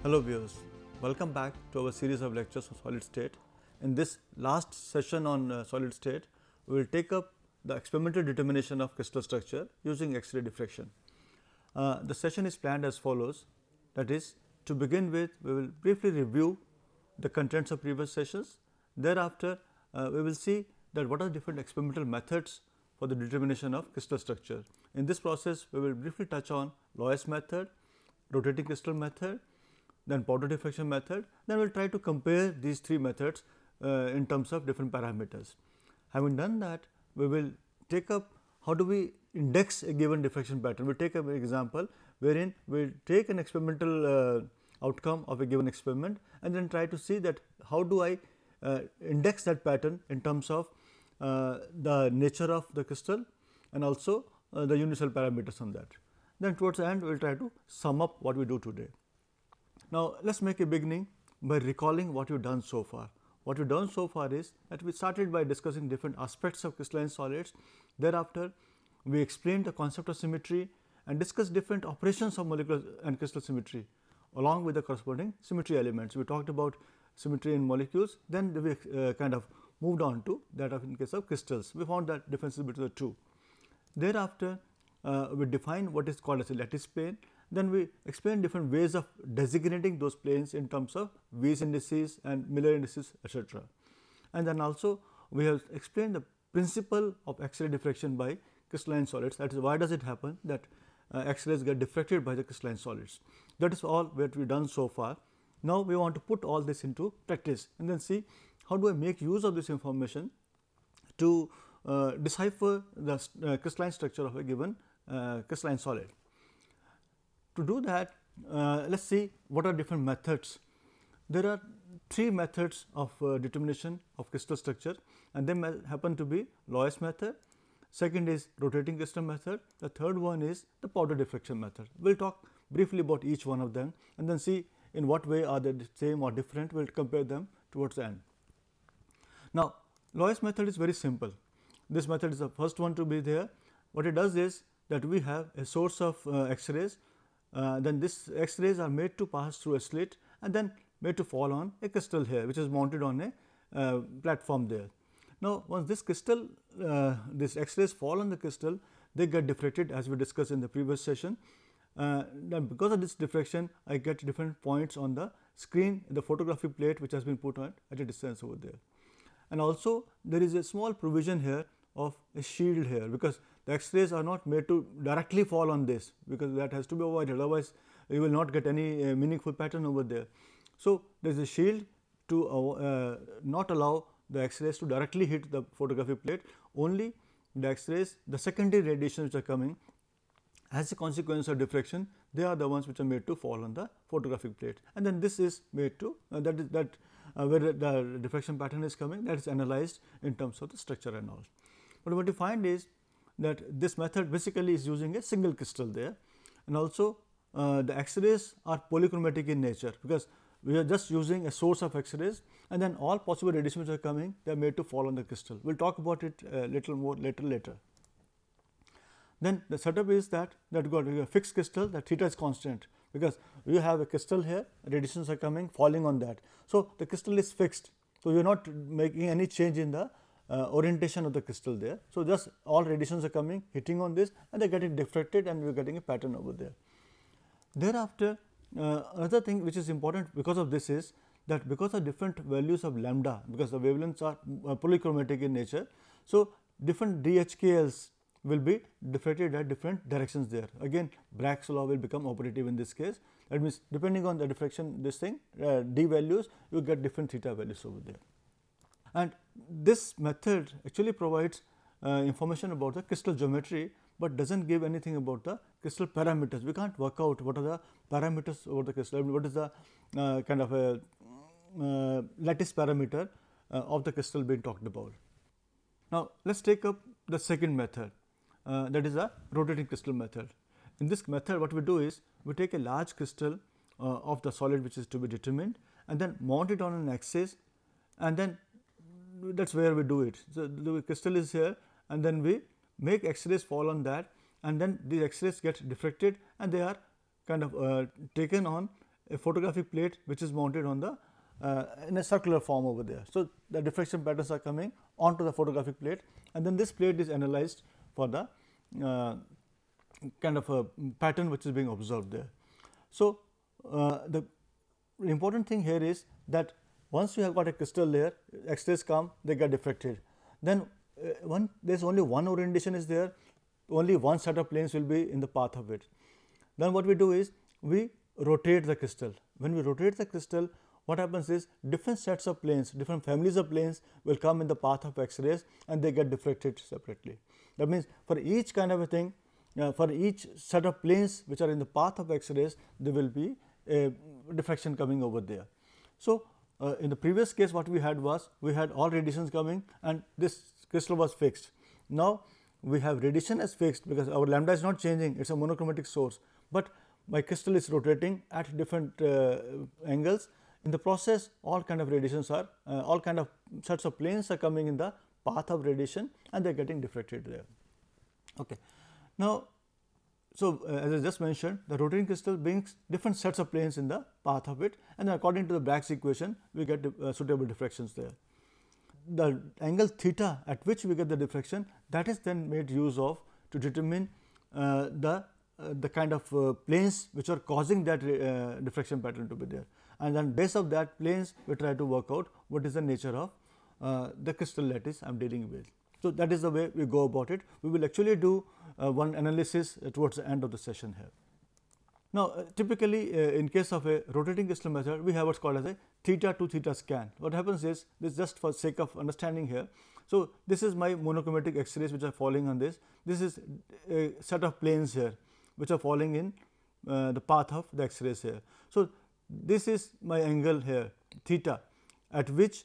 Hello viewers, welcome back to our series of lectures on solid state. In this last session on solid state, we will take up the experimental determination of crystal structure using X-ray diffraction. The session is planned as follows, that is, to begin with we will briefly review the contents of previous sessions. Thereafter, we will see that what are different experimental methods for the determination of crystal structure. In this process, we will briefly touch on Loess method, rotating crystal method, then powder diffraction method, then we will try to compare these three methods in terms of different parameters. Having done that, we will take up how do we index a given diffraction pattern. We will take an example wherein we will take an experimental outcome of a given experiment and then try to see that how do I index that pattern in terms of the nature of the crystal and also the universal parameters on that. Then towards the end we will try to sum up what we do today. Now, let us make a beginning by recalling what we have done so far. What we have done so far is that we started by discussing different aspects of crystalline solids. Thereafter, we explained the concept of symmetry and discussed different operations of molecular and crystal symmetry along with the corresponding symmetry elements. We talked about symmetry in molecules, then we kind of moved on to that of in case of crystals. We found that differences between the two. Thereafter, we defined what is called as a lattice plane. Then we explain different ways of designating those planes in terms of Wies indices and Miller indices, etc. And then also we have explained the principle of X-ray diffraction by crystalline solids, that is why does it happen that X-rays get diffracted by the crystalline solids. That is all what we have done so far. Now, we want to put all this into practice and then see how do I make use of this information to decipher the crystalline structure of a given crystalline solid. To do that, let us see what are different methods. There are three methods of determination of crystal structure and they happen to be Loess method, second is rotating crystal method, the third one is the powder diffraction method. We will talk briefly about each one of them and then see in what way are they the same or different. We will compare them towards the end. Now, Loess method is very simple. This method is the first one to be there. What it does is that we have a source of X-rays. Then this X-rays are made to pass through a slit and then made to fall on a crystal here, which is mounted on a platform there. Now, once this crystal, this X-rays fall on the crystal, they get diffracted as we discussed in the previous session. Then because of this diffraction, I get different points on the screen, the photographic plate which has been put on at a distance over there. And also there is a small provision here of a shield here, because the X-rays are not made to directly fall on this, because that has to be avoided, otherwise you will not get any meaningful pattern over there. So, there is a shield to not allow the X-rays to directly hit the photographic plate, only the X-rays, the secondary radiations which are coming as a consequence of diffraction, they are the ones which are made to fall on the photographic plate, and then this is made to where the diffraction pattern is coming, that is analyzed in terms of the structure and all. But what you find is that this method basically is using a single crystal there, and also the X-rays are polychromatic in nature, because we are just using a source of X-rays and then all possible radiations which are coming, they are made to fall on the crystal. We will talk about it a little more later. Then the setup is that got a fixed crystal, that theta is constant, because we have a crystal here, radiations are coming, falling on that. So, the crystal is fixed. So, you are not making any change in the orientation of the crystal there. So, just all radiations are coming, hitting on this and they are getting diffracted and we are getting a pattern over there. Thereafter, another thing which is important because of this is that because of different values of lambda, because the wavelengths are polychromatic in nature. So, different DHKLs will be diffracted at different directions there. Again, Bragg's law will become operative in this case. That means, depending on the diffraction this thing D values, you get different theta values over there. And this method actually provides information about the crystal geometry, but does not give anything about the crystal parameters. We cannot work out what are the parameters over the crystal, what is the kind of a lattice parameter of the crystal being talked about. Now, let us take up the second method, that is the rotating crystal method. In this method, what we do is we take a large crystal of the solid which is to be determined and then mount it on an axis, and then that is where we do it. So, the crystal is here and then we make X-rays fall on that, and then these X-rays get diffracted and they are kind of taken on a photographic plate which is mounted on the in a circular form over there. So, the diffraction patterns are coming onto the photographic plate, and then this plate is analyzed for the kind of a pattern which is being observed there. So, the important thing here is that once you have got a crystal layer, X-rays come, they get diffracted. Then there is only one orientation is there, only one set of planes will be in the path of it. Then what we do is we rotate the crystal. When we rotate the crystal, what happens is different sets of planes, different families of planes will come in the path of X-rays and they get diffracted separately. That means, for each kind of a thing, for each set of planes which are in the path of X-rays, there will be a diffraction coming over there. So, in the previous case what we had was, we had all radiations coming and this crystal was fixed. Now, we have radiation as fixed because our lambda is not changing, it is a monochromatic source, but my crystal is rotating at different angles. In the process, all kind of radiations are, all kind of sets of planes are coming in the path of radiation and they are getting diffracted there. Okay. Now, so as I just mentioned, the rotating crystal brings different sets of planes in the path of it, and according to the Bragg's equation, we get suitable diffractions there. The angle theta at which we get the diffraction, that is then made use of to determine the kind of planes which are causing that diffraction pattern to be there, and then base of that planes we try to work out what is the nature of the crystal lattice I am dealing with. So, that is the way we go about it. We will actually do one analysis towards the end of the session here. Now, typically in case of a rotating crystal method, we have what is called as a theta to theta scan. What happens is, this just for sake of understanding here. So, this is my monochromatic X-rays which are falling on this. This is a set of planes here which are falling in the path of the X-rays here. So, this is my angle here theta at which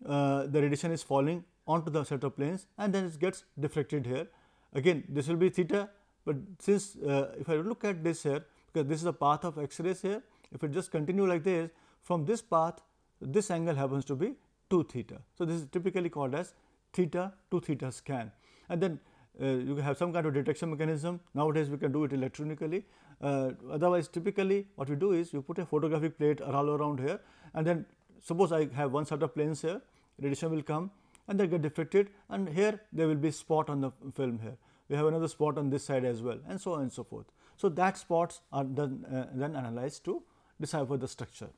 the radiation is falling onto the set of planes and then it gets diffracted here. Again this will be theta, but since if I look at this here, because this is the path of X-rays here, if it just continue like this, from this path this angle happens to be 2 theta. So, this is typically called as theta to theta scan, and then you have some kind of detection mechanism. Nowadays we can do it electronically, otherwise typically what we do is you put a photographic plate all around here, and then suppose I have one set of planes here, radiation will come and they get diffracted, and here there will be spot on the film here, we have another spot on this side as well, and so on and so forth. So, that spots are then analyzed to decipher the structure.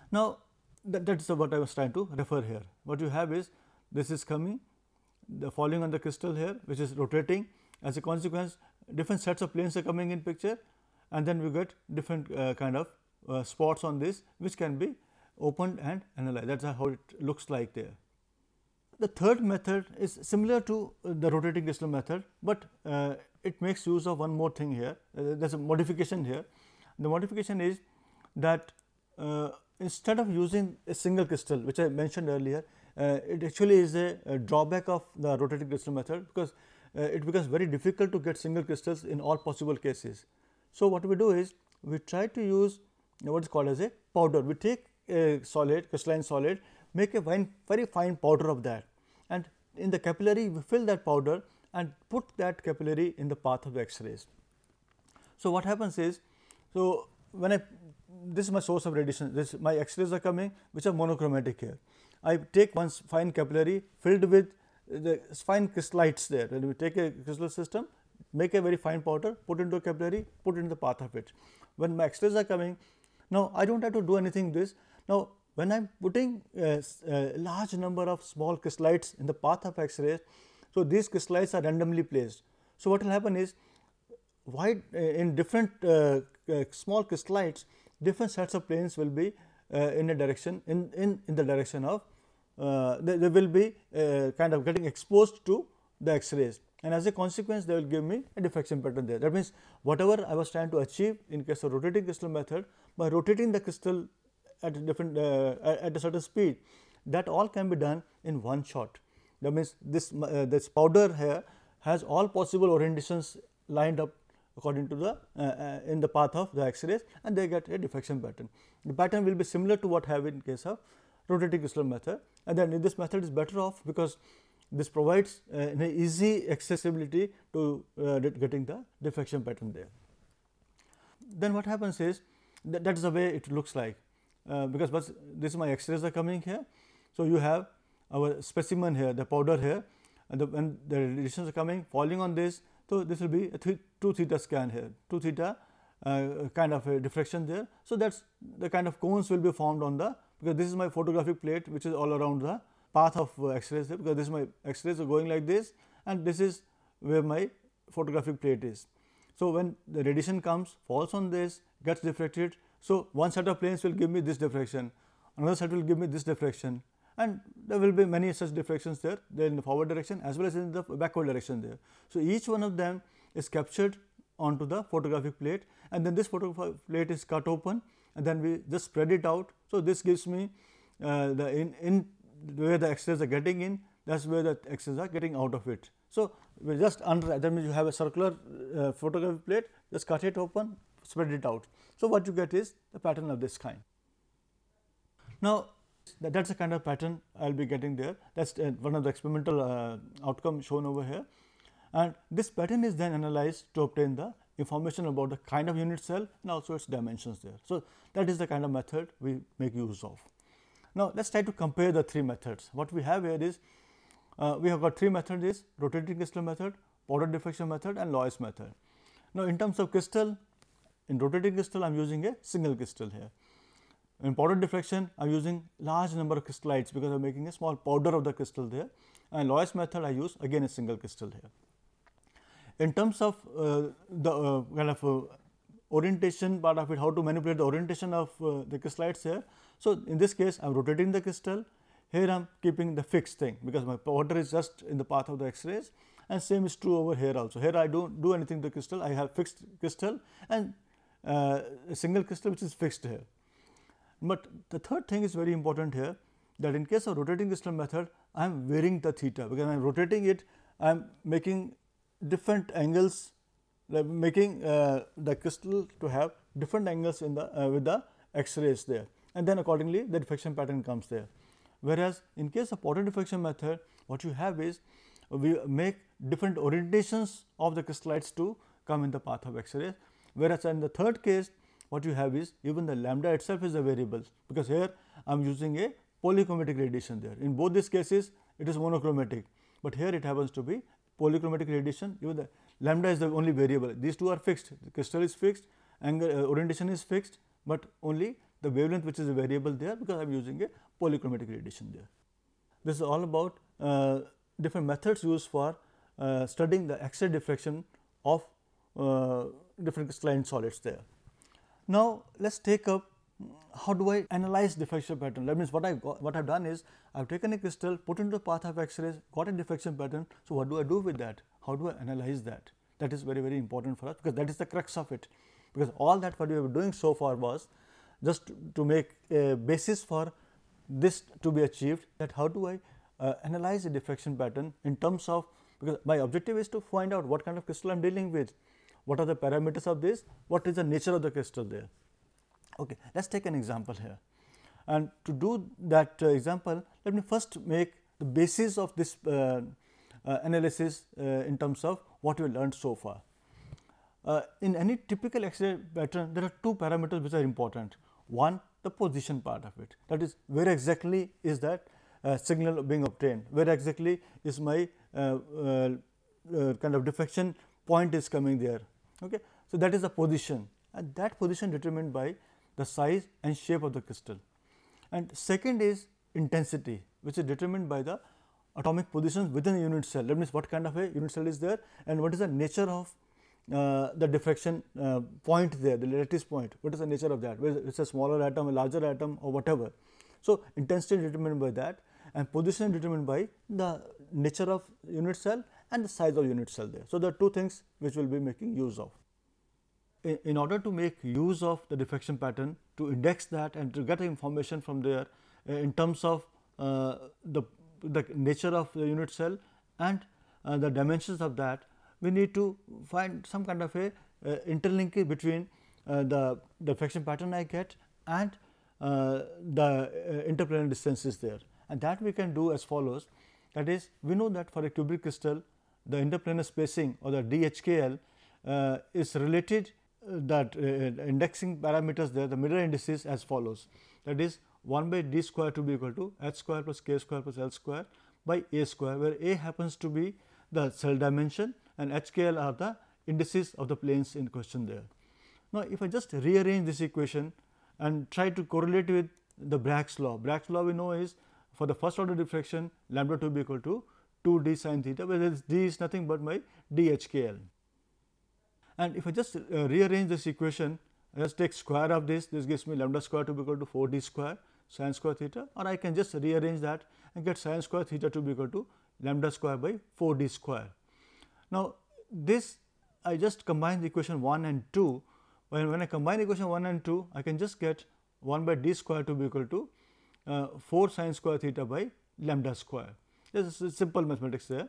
Now, that is what I was trying to refer here. What you have is, this is coming, the falling on the crystal here which is rotating, as a consequence different sets of planes are coming in picture, and then we get different kind of spots on this which can be opened and analyzed. That is how it looks like there. The third method is similar to the rotating crystal method, but it makes use of one more thing here. There is a modification here. The modification is that instead of using a single crystal which I mentioned earlier, it actually is a drawback of the rotating crystal method, because it becomes very difficult to get single crystals in all possible cases. So, what we do is we try to use what is called as a powder. We take a solid, crystalline solid, make a very fine powder of that, and in the capillary we fill that powder and put that capillary in the path of the X-rays. So, what happens is, so when this is my source of radiation, my X-rays are coming which are monochromatic here. I take one fine capillary filled with the fine crystallites there. When we take a crystal system, make a very fine powder, put into a capillary, put in the path of it. When my X-rays are coming, now I do not have to do anything this. Now, when I am putting a large number of small crystallites in the path of X-rays, so these crystallites are randomly placed. So, what will happen is, in different small crystallites, different sets of planes will be in a direction in the direction of they will be kind of getting exposed to the X-rays, and as a consequence they will give me a diffraction pattern there. That means, whatever I was trying to achieve in case of rotating crystal method, by rotating the crystal at a different at a certain speed, that all can be done in one shot. That means, this powder here has all possible orientations lined up according to the in the path of the X-rays, and they get a diffraction pattern. The pattern will be similar to what have in case of rotating crystal method, and then this method is better off because this provides an easy accessibility to getting the diffraction pattern there. Then what happens is, That is the way it looks like, because this is my X-rays are coming here. So, you have our specimen here, the powder here, and when the radiations are coming falling on this. So, this will be a 2 theta scan here, 2 theta kind of a diffraction there. So, that is the kind of cones will be formed on the, because this is my photographic plate which is all around the path of X-rays there, because this is my X-rays are going like this, and this is where my photographic plate is. So, when the radiation comes, falls on this, gets diffracted. So, one set of planes will give me this diffraction, another set will give me this diffraction, and there will be many such diffractions there in the forward direction as well as in the backward direction there. So, each one of them is captured onto the photographic plate, and then this photographic plate is cut open, and then we just spread it out. So, this gives me in where the X-rays are getting in, that is where the X-rays are getting out of it. So, we just under that means you have a circular photographic plate, just cut it open, spread it out. So, what you get is the pattern of this kind. Now, that is the kind of pattern I will be getting there. That is one of the experimental outcome shown over here, and this pattern is then analyzed to obtain the information about the kind of unit cell and also its dimensions there. So, that is the kind of method we make use of. Now, let us try to compare the 3 methods. What we have here is we have got 3 methods, is rotating crystal method, powder diffraction method and Lois method. Now, in terms of crystal, in rotating crystal I am using a single crystal here. In powder diffraction I am using large number of crystallites, because I am making a small powder of the crystal there, and Lois method I use again a single crystal here. In terms of the kind of orientation part of it, how to manipulate the orientation of the crystallites here. So, in this case I am rotating the crystal, here I am keeping the fixed thing, because my powder is just in the path of the X-rays, and same is true over here also. Here I do not do anything to the crystal, I have fixed crystal and a single crystal which is fixed here. But the third thing is very important here, that in case of rotating crystal method I am varying the theta, because I am rotating it, I am making different angles, like making the crystal to have different angles in the with the X-rays there, and then accordingly the diffraction pattern comes there. Whereas, in case of powder diffraction method, what you have is we make different orientations of the crystallites to come in the path of X-rays, whereas in the third case what you have is even the lambda itself is a variable, because here I am using a polychromatic radiation there. In both these cases it is monochromatic, but here it happens to be polychromatic radiation, even the lambda is the only variable. These two are fixed, the crystal is fixed, angle orientation is fixed, but only the wavelength which is a variable there, because I am using a polychromatic radiation there. This is all about different methods used for studying the X-ray diffraction of different crystalline solids there. Now, let us take up how do I analyze diffraction pattern. That means what I have done is I have taken a crystal, put into the path of X-rays, got a diffraction pattern. So, what do I do with that? How do I analyze that? That is very, very important for us, because that is the crux of it, because all that what we were doing so far was just to make a basis for this to be achieved, that how do I analyze a diffraction pattern in terms of, because my objective is to find out what kind of crystal I am dealing with, what are the parameters of this, what is the nature of the crystal there. Okay, let us take an example here, and to do that example, let me first make the basis of this analysis in terms of what we learned so far. In any typical X-ray pattern, there are 2 parameters which are important. One, the position part of it, that is where exactly is that signal being obtained, where exactly is my kind of diffraction point is coming there. Okay. So, that is the position, and that position determined by the size and shape of the crystal. And second is intensity, which is determined by the atomic positions within a unit cell. That means, what kind of a unit cell is there, and what is the nature of the diffraction point there, the lattice point, what is the nature of that, whether it is a smaller atom, a larger atom or whatever. So, intensity is determined by that, and position is determined by the nature of unit cell and the size of unit cell there. So, there are 2 things which we will be making use of. In order to make use of the diffraction pattern, to index that and to get information from there in terms of the nature of the unit cell and the dimensions of that, we need to find some kind of a interlinkage between the diffraction pattern I get and the interplanar distances there, and that we can do as follows. That is, we know that for a cubic crystal the interplanar spacing or the DHKL is related that indexing parameters there, the mirror indices as follows, that is 1 by d square to be equal to h square plus k square plus l square by a square, where a happens to be the cell dimension and h, k, l are the indices of the planes in question there. Now, if I just rearrange this equation and try to correlate with the Bragg's law. Bragg's law we know is for the first order diffraction lambda to be equal to 2 d sin theta, where this d is nothing but my d h k l. And if I just rearrange this equation, I just take square of this gives me lambda square to be equal to 4 d square sin square theta, or I can just rearrange that and get sin square theta to be equal to lambda square by 4 d square. Now, this I just combine the equation 1 and 2. When I combine equation 1 and 2, I can just get 1 by d square to be equal to 4 sin square theta by lambda square. This is simple mathematics there,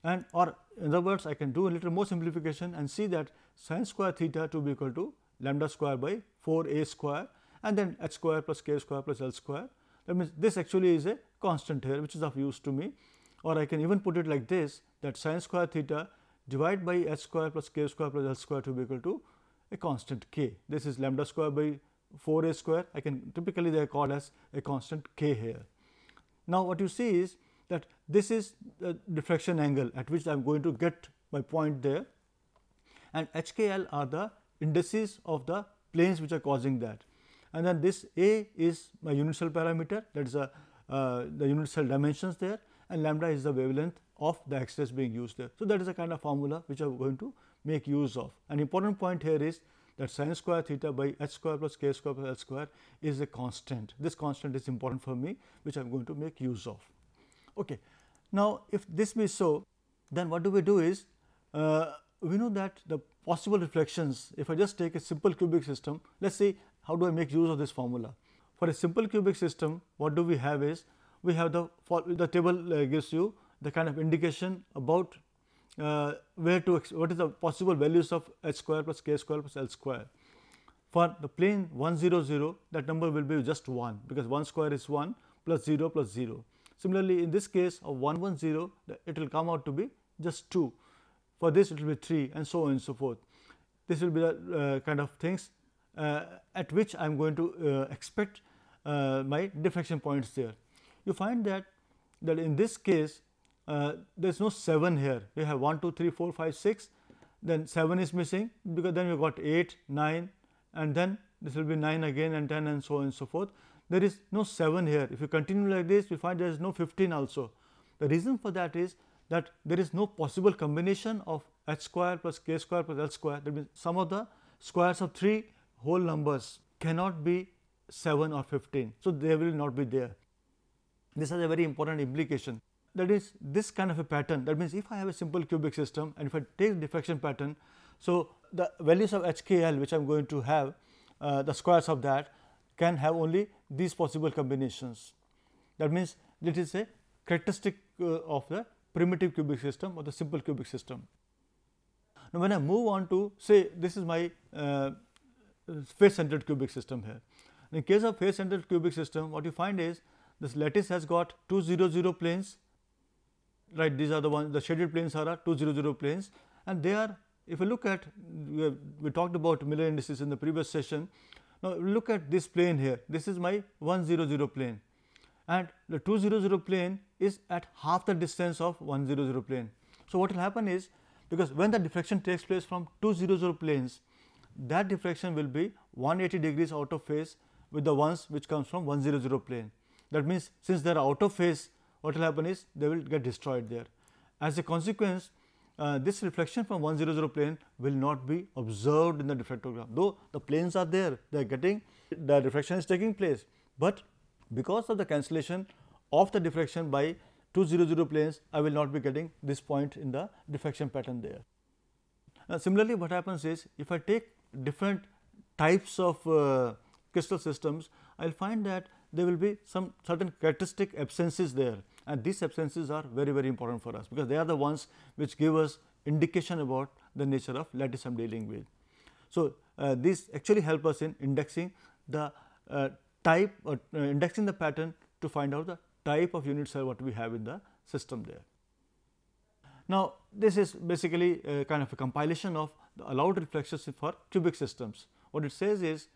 and or in other words I can do a little more simplification and see that sin square theta to be equal to lambda square by 4 a square and then h square plus k square plus l square. That means this actually is a constant here, which is of use to me, or I can even put it like this, that sin square theta divided by h square plus k square plus l square to be equal to a constant k. This is lambda square by 4 a square. I can typically they are called as a constant k here. Now, what you see is that this is the diffraction angle at which I am going to get my point there, and h, k, l are the indices of the planes which are causing that, and then this a is my unit cell parameter, that is the unit cell dimensions there, and lambda is the wavelength of the X-rays being used there. So, that is a kind of formula which I am going to make use of. An important point here is that sin square theta by h square plus k square plus l square is a constant. This constant is important for me, which I am going to make use of. Okay. Now, if this be so, then what do we do is, we know that the possible reflections, if I just take a simple cubic system, let us see how do I make use of this formula. For a simple cubic system, what do we have is, we have the table gives you the kind of indication about what is the possible values of h square plus k square plus l square. For the plane 1 0 0, that number will be just 1, because 1 square is 1 plus 0 plus 0. Similarly, in this case of 1 1 0, it will come out to be just 2. For this it will be 3, and so on and so forth. This will be the kind of things at which I am going to expect my diffraction points there. You find that in this case there is no 7 here. We have 1 2 3 4 5 6, then 7 is missing, because then you got 8 9, and then this will be 9 again and 10 and so on and so forth. There is no 7 here. If you continue like this, you find there is no 15 also. The reason for that is that there is no possible combination of h square plus k square plus l square. That means some of the squares of 3 whole numbers cannot be 7 or 15. So, they will not be there. This has a very important implication. That is this kind of a pattern. That means, if I have a simple cubic system and if I take diffraction pattern, so the values of h, k, l which I am going to have, the squares of that can have only these possible combinations. That means, it is a characteristic of the primitive cubic system or the simple cubic system. Now, when I move on to say this is my face centered cubic system here. In case of face centered cubic system, what you find is this lattice has got 2 0 0 planes, right. These are the ones, the shaded planes are 2 0 0 planes, and they are, if you look at, we talked about Miller indices in the previous session. Now, look at this plane here, this is my 1 0 0 plane, and the 2 0 0 plane is at half the distance of 1 0 0 plane. So, what will happen is, because when the diffraction takes place from 2 0 0 planes, that diffraction will be 180 degrees out of phase with the ones which comes from 1 0 0 plane. That means, since they are out of phase, what will happen is they will get destroyed there. As a consequence, this reflection from 1 0 0 plane will not be observed in the diffractogram, though the planes are there, they are getting, the diffraction is taking place, but because of the cancellation of the diffraction by 2 0 0 planes, I will not be getting this point in the diffraction pattern there. Now, similarly, what happens is, if I take different types of crystal systems, I will find that there will be some certain characteristic absences there, and these absences are very, very important for us, because they are the ones which give us indication about the nature of lattice I am dealing with. So, these actually help us in indexing the type or indexing the pattern to find out the type of unit cell what we have in the system there. Now, this is basically a kind of a compilation of the allowed reflections for cubic systems. What it says is,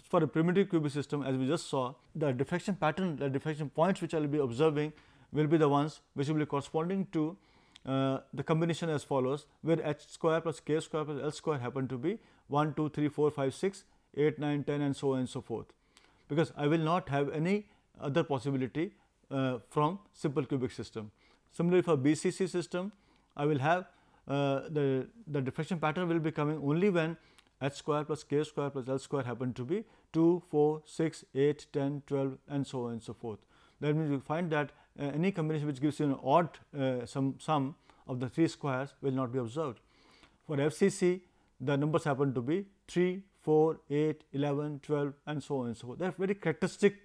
for a primitive cubic system, as we just saw, the diffraction pattern, the diffraction points which I will be observing will be the ones which will be corresponding to the combination as follows, where h square plus k square plus l square happen to be 1, 2, 3, 4, 5, 6, 8, 9, 10 and so on and so forth, because I will not have any other possibility from simple cubic system. Similarly, for BCC system, I will have the diffraction pattern will be coming only when h square plus k square plus l square happen to be 2, 4, 6, 8, 10, 12 and so on and so forth. That means you find that any combination which gives you an odd sum of the 3 squares will not be observed. For FCC, the numbers happen to be 3, 4, 8, 11, 12 and so on and so forth. They are very characteristic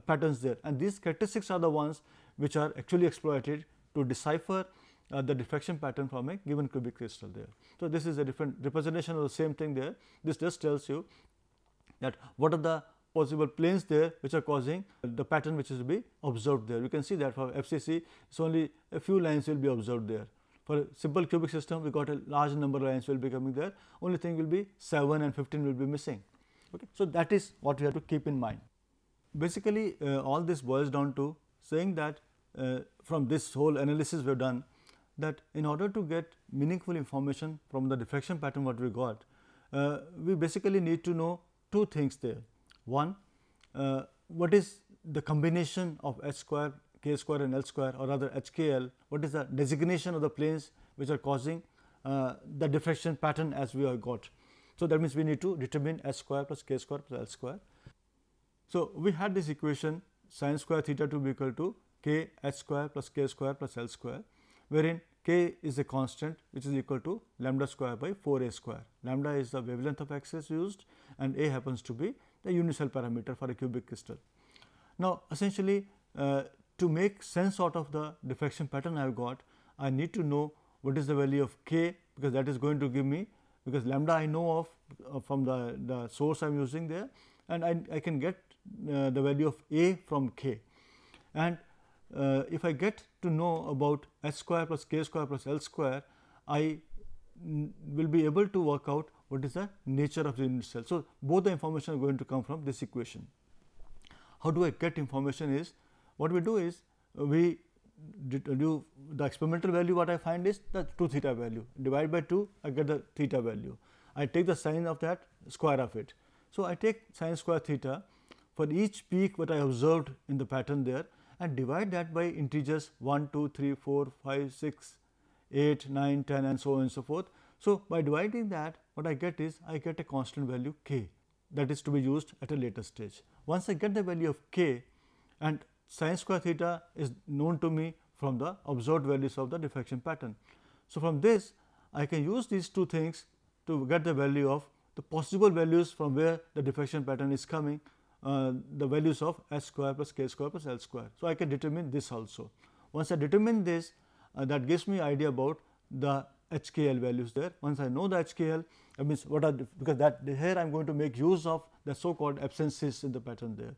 patterns there, and these characteristics are the ones which are actually exploited to decipher the diffraction pattern from a given cubic crystal there. So, this is a different representation of the same thing there. This just tells you that what are the possible planes there which are causing the pattern which is to be observed there. You can see that for FCC, it is only a few lines will be observed there. For a simple cubic system, we got a large number of lines will be coming there, only thing will be 7 and 15 will be missing. Okay. So, that is what we have to keep in mind. Basically, all this boils down to saying that from this whole analysis we have done, that in order to get meaningful information from the diffraction pattern what we got, we basically need to know two things there. One, what is the combination of h square, k square and l square, or rather HKL, what is the designation of the planes which are causing the diffraction pattern as we have got. So, that means we need to determine h square plus k square plus l square. So, we had this equation sin square theta to be equal to k h square plus k square plus l square, wherein k is a constant which is equal to lambda square by 4a square. Lambda is the wavelength of axis used and a happens to be the unit cell parameter for a cubic crystal. Now, essentially to make sense out of the diffraction pattern I have got, I need to know what is the value of k, because that is going to give me, because lambda I know of from the source I am using there, and I can get the value of a from k. And if I get to know about h square plus k square plus l square, I will be able to work out what is the nature of the unit cell. So, both the information are going to come from this equation. How do I get information is, what we do is we do the experimental value, what I find is the 2 theta value, divide by 2 I get the theta value, I take the sine of that, square of it. So, I take sine square theta for each peak what I observed in the pattern there and divide that by integers 1, 2, 3, 4, 5, 6, 8, 9, 10 and so on and so forth. So, by dividing that, what I get is I get a constant value k that is to be used at a later stage. Once I get the value of k, and sin square theta is known to me from the observed values of the diffraction pattern. So, from this I can use these two things to get the value of the possible values from where the diffraction pattern is coming, the values of h square plus k square plus l square. So, I can determine this also. Once I determine this, that gives me idea about the HKL values there. Once I know the HKL, that means what are because that here I am going to make use of the so called absences in the pattern there.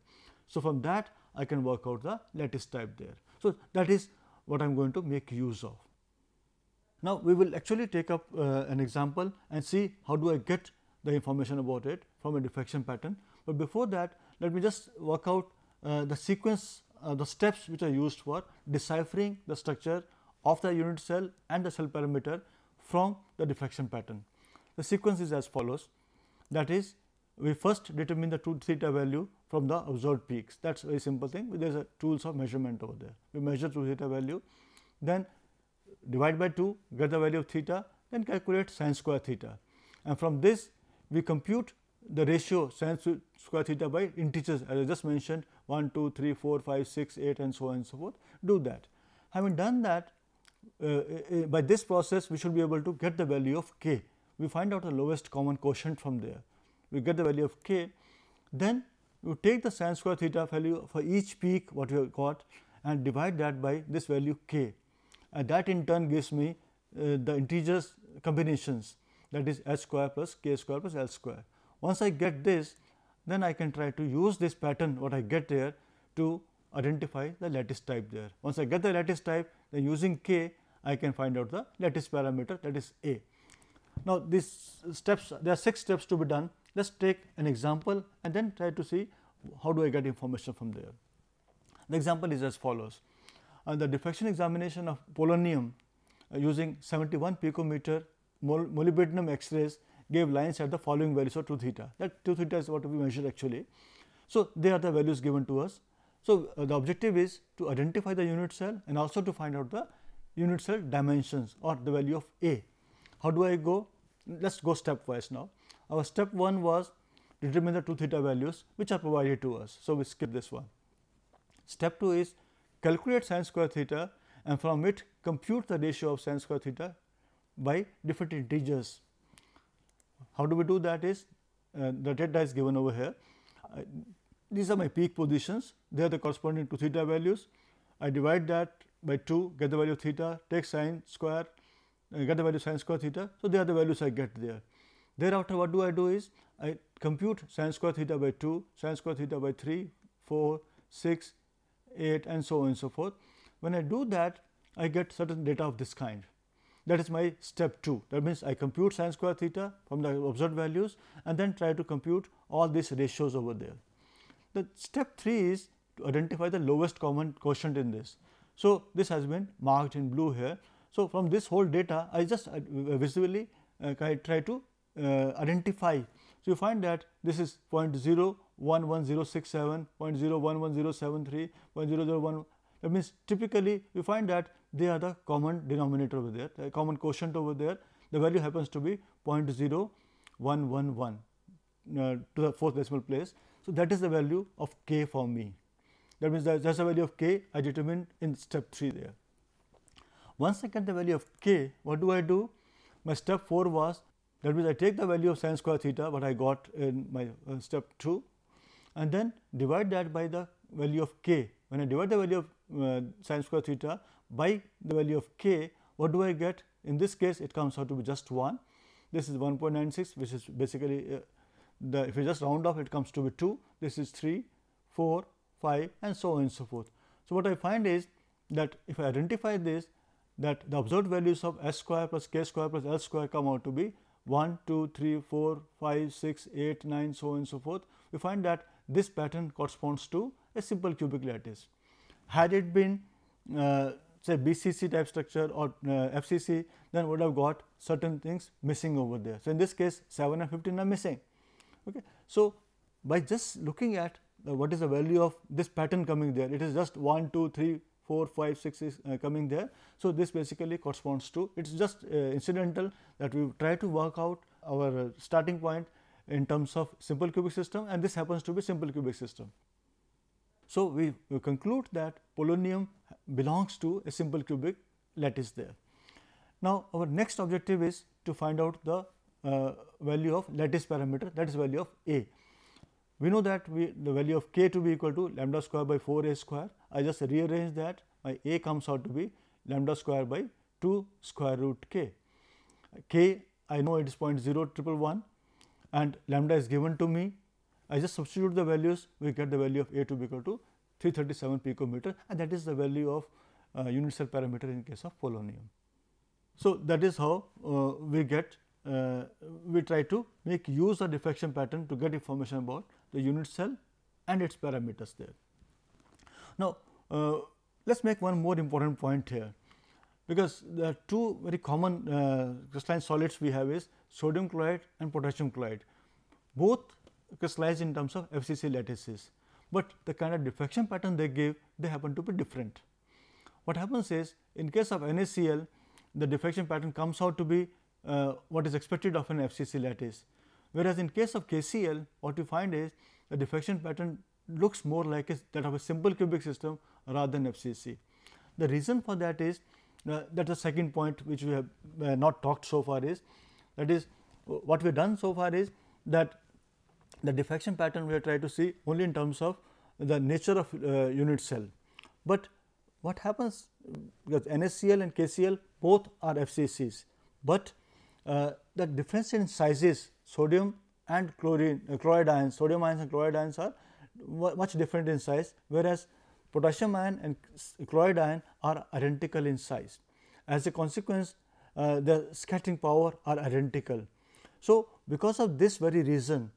So, from that I can work out the lattice type there. So, that is what I am going to make use of. Now, we will actually take up an example and see how do I get the information about it from a diffraction pattern. But before that, let me just work out the sequence, the steps which are used for deciphering the structure of the unit cell and the cell parameter from the diffraction pattern. The sequence is as follows, that is, we first determine the 2 theta value from the observed peaks. That is a very simple thing. There is a tools of measurement over there. We measure 2 theta value, then divide by 2, get the value of theta, then calculate sin square theta, and from this we compute the ratio sin square theta by integers as I just mentioned 1, 2, 3, 4, 5, 6, 8 and so on and so forth. Do that. Having done that, by this process we should be able to get the value of k. We find out the lowest common quotient from there. We get the value of k, then you take the sin square theta value for each peak what you have got and divide that by this value k, and that in turn gives me the integers combinations, that is h square plus k square plus l square. Once I get this, then I can try to use this pattern what I get there to identify the lattice type there. Once I get the lattice type, then using k I can find out the lattice parameter, that is A. Now, these steps, there are 6 steps to be done. Let us take an example and then try to see how do I get information from there. The example is as follows. The diffraction examination of polonium using 71 picometer molybdenum X-rays gave lines at the following values of 2 theta. That 2 theta is what we measured actually. So, they are the values given to us. So, the objective is to identify the unit cell and also to find out the unit cell dimensions or the value of A. How do I go? Let us go stepwise now. Our step 1 was determine the 2 theta values which are provided to us. So, we skip this one. Step 2 is calculate sin square theta and from it compute the ratio of sin square theta by different integers. How do we do that is the data is given over here. These are my peak positions, they are the corresponding to theta values. I divide that by 2, get the value of theta, take sin square, get the value of sin square theta. So, they are the values I get there. Thereafter, what do I do is I compute sin square theta by 2, sin square theta by 3, 4, 6, 8 and so on and so forth. When I do that, I get certain data of this kind. That is my step 2. That means, I compute sin square theta from the observed values and then try to compute all these ratios over there. The step 3 is to identify the lowest common quotient in this. So, this has been marked in blue here. So, from this whole data, I just visually try to identify. So, you find that this is 0.011067, 0.011073, 0.001. That means, typically you find that they are the common denominator over there, the common quotient over there. The value happens to be 0.0111 to the 4th decimal place. So, that is the value of k for me. That means, that is the value of k I determined in step 3 there. Once I get the value of k, what do I do? My step 4 was, that means, I take the value of sin square theta what I got in my step 2 and then divide that by the value of k. When I divide the value of sin square theta by the value of k, what do I get? In this case, it comes out to be just 1. This is 1.96, which is basically if you just round off, it comes to be 2. This is 3, 4, 5 and so on and so forth. So, what I find is that if I identify this, that the observed values of s square plus k square plus l square come out to be 1, 2, 3, 4, 5, 6, 8, 9, so on and so forth. We find that this pattern corresponds to a simple cubic lattice. Had it been say BCC type structure or FCC, then would have got certain things missing over there. So, in this case 7 and 15 are missing. Okay. So, by just looking at what is the value of this pattern coming there, it is just 1, 2, 3, 4, 5, 6 is coming there. So, this basically corresponds to, it is just incidental that we try to work out our starting point in terms of simple cubic system, and this happens to be simple cubic system. So, we conclude that polonium belongs to a simple cubic lattice there. Now, our next objective is to find out the value of lattice parameter, that is value of A. We know that the value of k to be equal to lambda square by 4 a square. I just rearrange that, my a comes out to be lambda square by 2 square root k. K I know it is 0.0111 and lambda is given to me. I just substitute the values, we get the value of a to be equal to 337 picometer, and that is the value of unit cell parameter in case of polonium. So, that is how we try to make use of diffraction pattern to get information about the unit cell and its parameters there. Now, let us make one more important point here, because there are two very common crystalline solids we have is sodium chloride and potassium chloride. Both crystallize in terms of FCC lattices, but the kind of diffraction pattern they give, they happen to be different. What happens is, in case of NaCl, the diffraction pattern comes out to be what is expected of an FCC lattice, whereas in case of KCl, what you find is the diffraction pattern looks more like that of a simple cubic system rather than FCC. The reason for that is that the second point which we have not talked so far is, that is what we have done so far is that the diffraction pattern we have tried to see only in terms of the nature of unit cell. But what happens, because NaCl and KCl both are FCCs, but the difference in sizes, sodium and chloride ions, sodium ions and chloride ions are much different in size, whereas potassium ion and chloride ion are identical in size. as a consequence the scattering power are identical. So, because of this very reason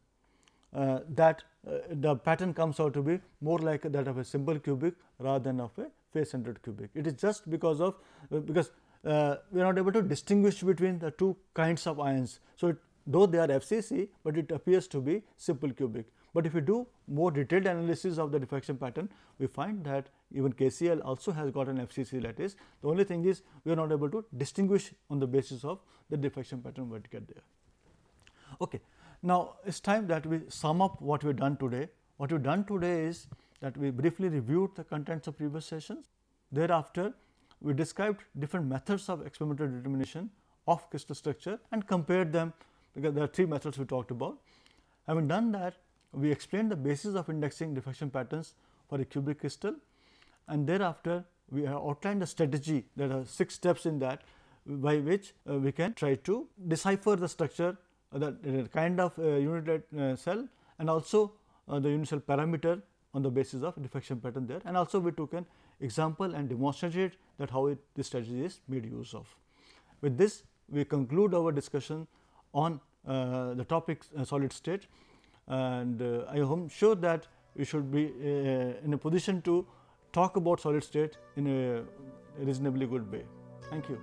that the pattern comes out to be more like that of a simple cubic rather than of a face centered cubic. It is just because of because we are not able to distinguish between the two kinds of ions. So, though they are FCC, but it appears to be simple cubic. But if we do more detailed analysis of the diffraction pattern, we find that even KCl also has got an FCC lattice. The only thing is we are not able to distinguish on the basis of the diffraction pattern we get there. Okay. Now, it is time that we sum up what we have done today. What we have done today is that we briefly reviewed the contents of previous sessions. Thereafter, we described different methods of experimental determination of crystal structure and compared them, because there are three methods we talked about. Having done that, we explained the basis of indexing diffraction patterns for a cubic crystal, and thereafter we have outlined a strategy. There are 6 steps in that, by which we can try to decipher the structure, the kind of unit cell, and also the unit cell parameter on the basis of diffraction pattern there, and also we took an example and demonstrated that how this strategy is made use of. With this, we conclude our discussion on the topic solid state, and I am sure that we should be in a position to talk about solid state in a reasonably good way. Thank you.